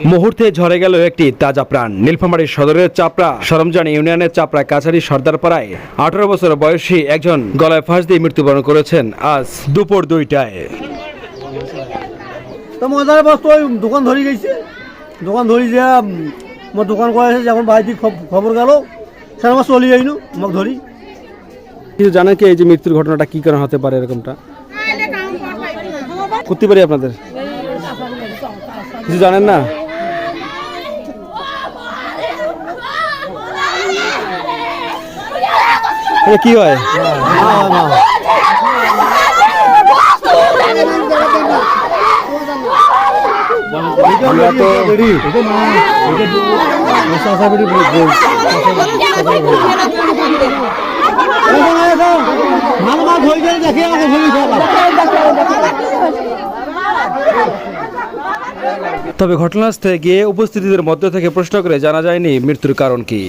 মুহূর্তে ঝরে গেল একটি তাজা প্রাণ। নীলফামারী সদরের চাপড়া সরমজান ইউনিয়নের চাপড়া কাছারি সর্দারপাড়ায় 18 বছর বয়সী একজন গলায় ফাঁস দিয়ে মৃত্যুবরণ করেছেন আজ দুপুর 2টায়। তো মজার বস্তু ওই দোকান ধরে গেছে, দোকান ধরি যে আমার দোকান করে আছে, যখন বাড়িতে খবর গেল স্যার আমার চলে যাইনু আমাকে ধরি। কিছু জানেন কি এই যে মৃত্যুর ঘটনাটা কি কারণ হতে পারে? এরকমটা করতে পারি আপনাদের কিছু জানেন না? কি হয়? আমরা তো তবে ঘটনাস্থলে গিয়ে উপস্থিতিদের মধ্য থেকে প্রশ্ন করে জানা যায়নি মৃত্যুর কারণ কি।